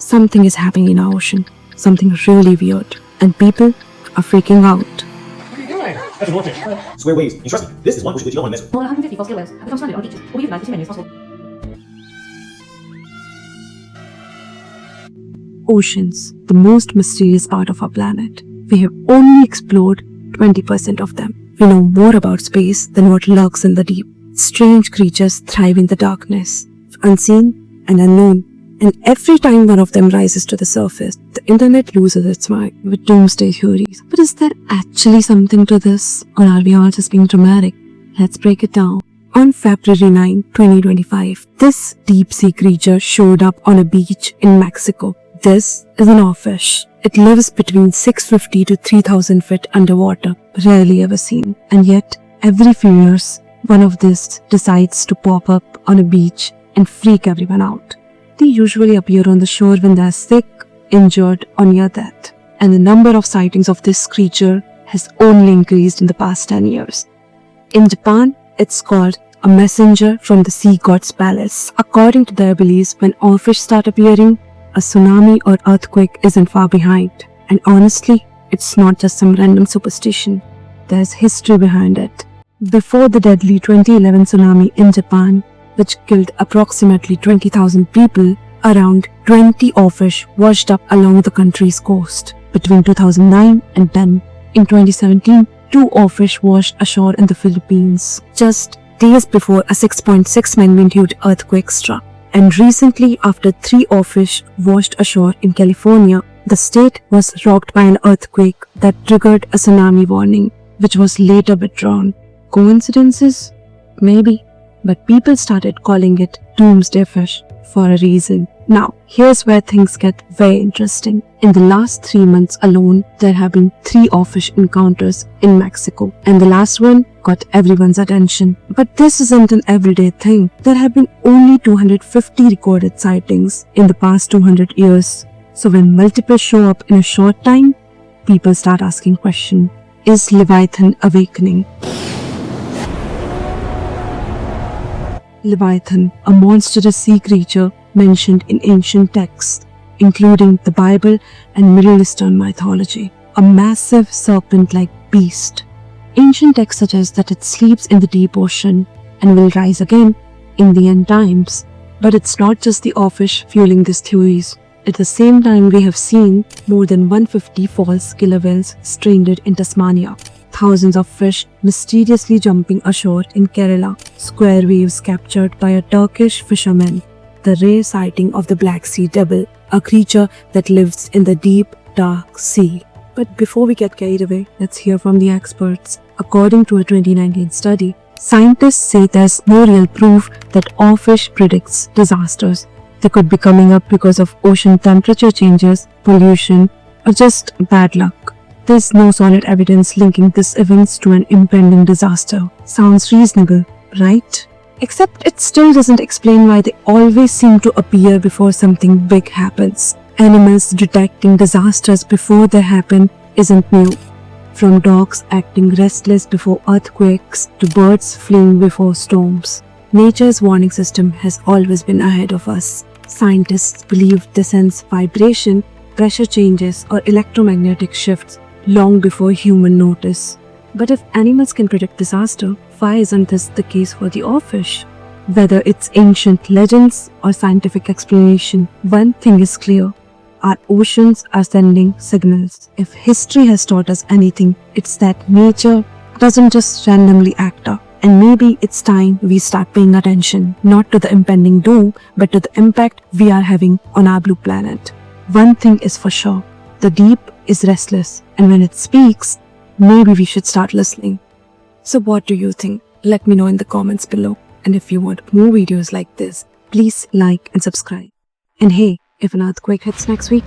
something is happening in our ocean. Something really weird. And people are freaking out. What are you doing? That's an oarfish. Square waves. And trust me, this is one which you don't want to mess with. More than 150 false whales have become stranded on beaches or be euthanized as many as possible. Oceans, the most mysterious part of our planet. We have only explored 20% of them. We know more about space than what lurks in the deep. Strange creatures thrive in the darkness, unseen and unknown. And every time one of them rises to the surface, the internet loses its mind with doomsday theories. But is there actually something to this? Or are we all just being dramatic? Let's break it down. On February 9, 2025, this deep-sea creature showed up on a beach in Mexico. This is an oarfish. It lives between 650 to 3000 feet underwater, rarely ever seen. And yet, every few years, one of these decides to pop up on a beach and freak everyone out. They usually appear on the shore when they are sick, injured, or near death. And the number of sightings of this creature has only increased in the past 10 years. In Japan, it's called a messenger from the sea god's palace. According to their beliefs, when oarfish start appearing, a tsunami or earthquake isn't far behind. And honestly, it's not just some random superstition. There's history behind it. Before the deadly 2011 tsunami in Japan, which killed approximately 20,000 people, around 20 oarfish washed up along the country's coast. Between 2009 and 10, in 2017, 2 oarfish washed ashore in the Philippines, just days before a 6.6 magnitude earthquake struck. And recently, after 3 oarfish washed ashore in California, the state was rocked by an earthquake that triggered a tsunami warning, which was later withdrawn. Coincidences? Maybe. But people started calling it doomsday fish for a reason. Now, here's where things get very interesting. In the last 3 months alone, there have been 3 oarfish encounters in Mexico, and the last one got everyone's attention. But this isn't an everyday thing. There have been only 250 recorded sightings in the past 200 years. So when multiple show up in a short time, people start asking questions. Is Leviathan awakening? Leviathan, a monstrous sea creature mentioned in ancient texts, including the Bible and Middle Eastern mythology. A massive serpent-like beast. Ancient texts suggest that it sleeps in the deep ocean and will rise again in the end times. But it's not just the oarfish fueling these theories. At the same time, we have seen more than 150 false killer whales stranded in Tasmania. Thousands of fish mysteriously jumping ashore in Kerala. Square waves captured by a Turkish fisherman. The rare sighting of the Black Sea Devil, a creature that lives in the deep, dark sea. But before we get carried away, let's hear from the experts. According to a 2019 study, scientists say there's no real proof that oarfish predicts disasters. They could be coming up because of ocean temperature changes, pollution, or just bad luck. There's no solid evidence linking these events to an impending disaster. Sounds reasonable, right? Except it still doesn't explain why they always seem to appear before something big happens. Animals detecting disasters before they happen isn't new. From dogs acting restless before earthquakes to birds fleeing before storms. Nature's warning system has always been ahead of us. Scientists believe they sense vibration, pressure changes, or electromagnetic shifts long before human notice. But if animals can predict disaster, why isn't this the case for the oarfish? Whether it's ancient legends or scientific explanation, one thing is clear. Our oceans are sending signals. If history has taught us anything, it's that nature doesn't just randomly act up. And maybe it's time we start paying attention, not to the impending doom, but to the impact we are having on our blue planet. One thing is for sure, the deep is restless, and when it speaks, maybe we should start listening. So what do you think? Let me know in the comments below. And if you want more videos like this, please like and subscribe. And hey, if an earthquake hits next week,